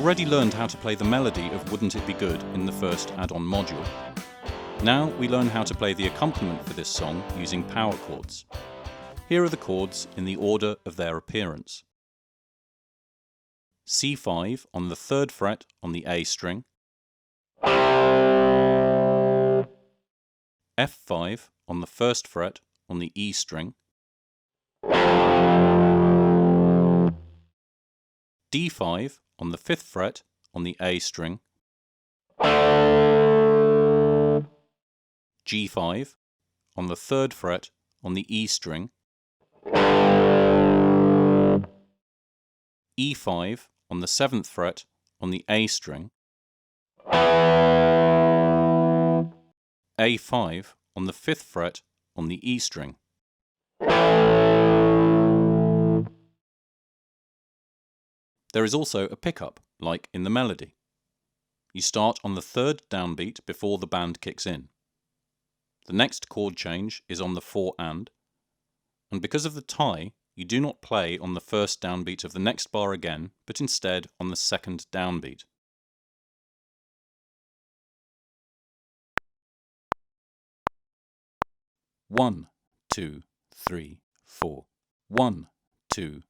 already learned how to play the melody of Wouldn't It Be Good in the first add-on module. Now we learn how to play the accompaniment for this song using power chords. Here are the chords in the order of their appearance. C5 on the 3rd fret on the A string, F5 on the 1st fret on the E string, D5 on the 5th fret on the A string, G5 on the 3rd fret on the E string, E5 on the 7th fret on the A string, A5 on the 5th fret on the E string. There is also a pickup, like in the melody. You start on the 3rd downbeat before the band kicks in. The next chord change is on the 4 and because of the tie, you do not play on the 1st downbeat of the next bar again, but instead on the 2nd downbeat. One, 2, 3, 4. 1, 2.